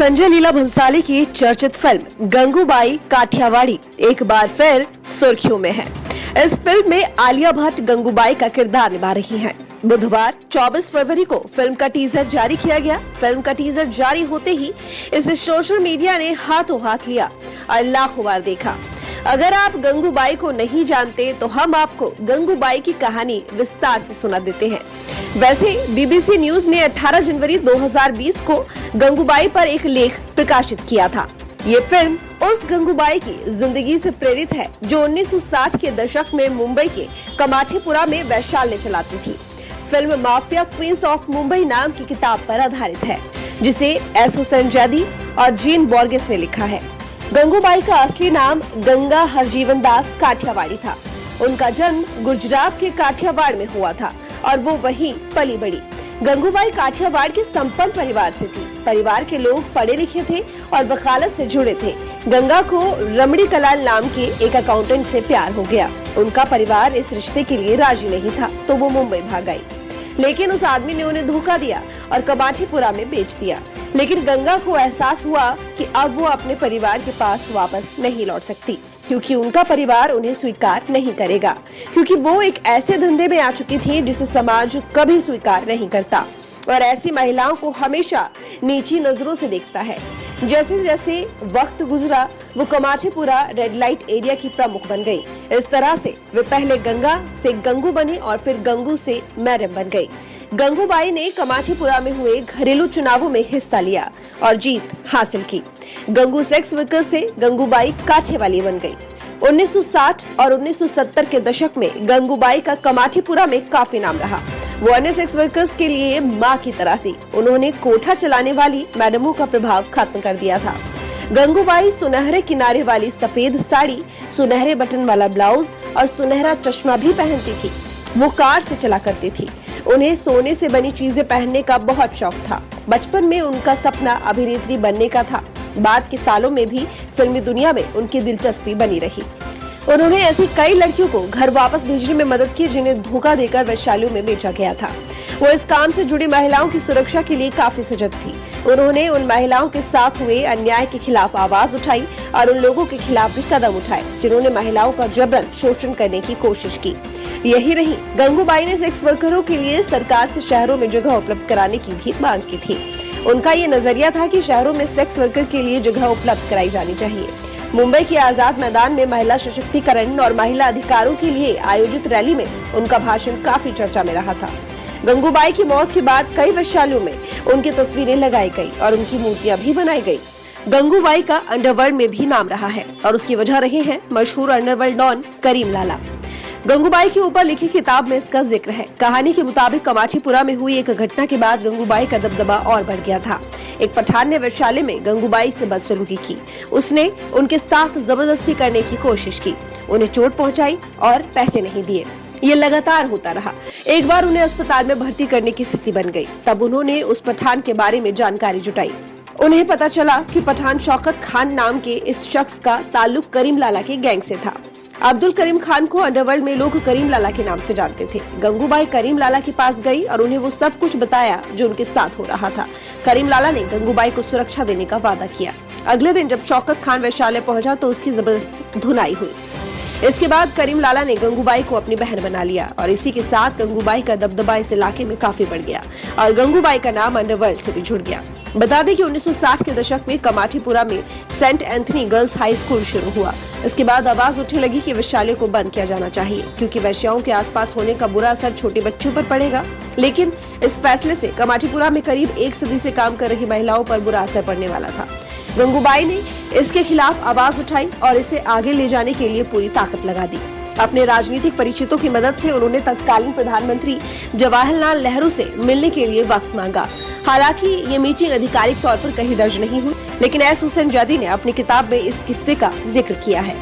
संजय लीला भंसाली की चर्चित फिल्म गंगूबाई काठियावाड़ी एक बार फिर सुर्खियों में है। इस फिल्म में आलिया भट्ट गंगूबाई का किरदार निभा रही हैं। बुधवार 24 फरवरी को फिल्म का टीजर जारी किया गया। फिल्म का टीजर जारी होते ही इसे सोशल मीडिया ने हाथों हाथ लिया और लाखों बार देखा। अगर आप गंगूबाई को नहीं जानते तो हम आपको गंगूबाई की कहानी विस्तार से सुना देते हैं। वैसे बीबीसी न्यूज ने 18 जनवरी 2020 को गंगूबाई पर एक लेख प्रकाशित किया था। ये फिल्म उस गंगूबाई की जिंदगी से प्रेरित है जो 1960 के दशक में मुंबई के कमाठीपुरा में वैशाल्य चलाती थी। Film mafia queens of Mumbai नाम की किताब पर आधारित है, जिसे एस हुसैन जैदी और जीन बोर्गेस ने लिखा है। गंगूबाई का असली नाम गंगा हरजीवन दास काठियावाड़ी था। उनका जन्म गुजरात के काठियावाड़ में हुआ था और वो वहीं पली बड़ी। गंगूबाई काठियावाड़ के संपन्न परिवार से थी। परिवार के लोग पढ़े लिखे थे और वकालत से जुड़े थे। गंगा को रमणी कलाल नाम के एक अकाउंटेंट से प्यार हो गया। उनका परिवार इस रिश्ते के लिए राजी नहीं था तो वो मुंबई भाग गई, लेकिन उस आदमी ने उन्हें धोखा दिया और कमाठीपुरा में बेच दिया। लेकिन गंगा को एहसास हुआ कि अब वो अपने परिवार के पास वापस नहीं लौट सकती, क्योंकि उनका परिवार उन्हें स्वीकार नहीं करेगा, क्योंकि वो एक ऐसे धंधे में आ चुकी थी जिसे समाज कभी स्वीकार नहीं करता और ऐसी महिलाओं को हमेशा नीची नजरों से देखता है। जैसे जैसे वक्त गुजरा वो कमाठीपुरा रेड लाइट एरिया की प्रमुख बन गई। इस तरह से वे पहले गंगा से गंगू बनी और फिर गंगू से मैडम बन गई। गंगूबाई ने कमाठीपुरा में हुए घरेलू चुनावों में हिस्सा लिया और जीत हासिल की। गंगू सेक्स वर्कर से गंगूबाई काठियावाड़ी बन गई। 1960 और 1970 के दशक में गंगूबाई का कमाठीपुरा में काफी नाम रहा। वो अन्य सेक्स वर्कर्स के लिए मां की तरह थी। उन्होंने कोठा चलाने वाली मैडमों का प्रभाव खत्म कर दिया था। गंगूबाई सुनहरे किनारे वाली सफेद साड़ी, सुनहरे बटन वाला ब्लाउज और सुनहरा चश्मा भी पहनती थी। वो कार से चला करती थी। उन्हें सोने से बनी चीजें पहनने का बहुत शौक था। बचपन में उनका सपना अभिनेत्री बनने का था। बाद के सालों में भी फिल्मी दुनिया में उनकी दिलचस्पी बनी रही। उन्होंने ऐसी कई लड़कियों को घर वापस भेजने में मदद की जिन्हें धोखा देकर वैशालियों में बेचा गया था। वो इस काम से जुड़ी महिलाओं की सुरक्षा के लिए काफी सजग थी। उन्होंने उन महिलाओं के साथ हुए अन्याय के खिलाफ आवाज उठाई और उन लोगों के खिलाफ भी कदम उठाए जिन्होंने महिलाओं का जबरन शोषण करने की कोशिश की। यही नहीं, गंगूबाई ने सेक्स वर्करों के लिए सरकार से शहरों में जगह उपलब्ध कराने की भी मांग की थी। उनका ये नजरिया था कि शहरों में सेक्स वर्कर के लिए जगह उपलब्ध कराई जानी चाहिए। मुंबई के आजाद मैदान में महिला सशक्तिकरण और महिला अधिकारों के लिए आयोजित रैली में उनका भाषण काफी चर्चा में रहा था। गंगूबाई की मौत के बाद कई वैशालियों में उनकी तस्वीरें लगाई गई और उनकी मूर्तियां भी बनाई गई। गंगूबाई का अंडरवर्ल्ड में भी नाम रहा है और उसकी वजह रहे हैं मशहूर अंडरवर्ल्ड डॉन करीम लाला। गंगूबाई के ऊपर लिखी किताब में इसका जिक्र है। कहानी के मुताबिक कमाठीपुरा में हुई एक घटना के बाद गंगूबाई का दबदबा और बढ़ गया था। एक पठान ने वैशाली में गंगूबाई से बदसलूकी की। उसने उनके साथ जबरदस्ती करने की कोशिश की, उन्हें चोट पहुंचाई और पैसे नहीं दिए। ये लगातार होता रहा। एक बार उन्हें अस्पताल में भर्ती करने की स्थिति बन गई। तब उन्होंने उस पठान के बारे में जानकारी जुटाई। उन्हें पता चला कि पठान शौकत खान नाम के इस शख्स का ताल्लुक करीम लाला के गैंग से था। अब्दुल करीम खान को अंडरवर्ल्ड में लोग करीम लाला के नाम से जानते थे। गंगूबाई करीम लाला के पास गई और उन्हें वो सब कुछ बताया जो उनके साथ हो रहा था। करीम लाला ने गंगूबाई को सुरक्षा देने का वादा किया। अगले दिन जब शौकत खान वैशाली पहुंचा तो उसकी जबरदस्त धुनाई हुई। इसके बाद करीम लाला ने गंगूबाई को अपनी बहन बना लिया और इसी के साथ गंगूबाई का दबदबा इस इलाके में काफी बढ़ गया और गंगूबाई का नाम अंडरवर्ल्ड से भी जुड़ गया। बता दें कि 1960 के दशक में कमाठीपुरा में Saint Anthony Girls High School शुरू हुआ। इसके बाद आवाज उठने लगी कि वैशाली को बंद किया जाना चाहिए, क्योंकि वैश्याओं के आसपास होने का बुरा असर छोटे बच्चों पर पड़ेगा। लेकिन इस फैसले से कमाठीपुरा में करीब एक सदी से काम कर रही महिलाओं पर बुरा असर पड़ने वाला था। गंगूबाई ने इसके खिलाफ आवाज उठाई और इसे आगे ले जाने के लिए पूरी ताकत लगा दी। अपने राजनीतिक परिचितों की मदद से उन्होंने तत्कालीन प्रधानमंत्री जवाहरलाल नेहरू से मिलने के लिए वक्त मांगा। हालांकि ये मीटिंग आधिकारिक तौर पर कहीं दर्ज नहीं हुई, लेकिन एस हुसैन जैदी ने अपनी किताब में इस किस्से का जिक्र किया है।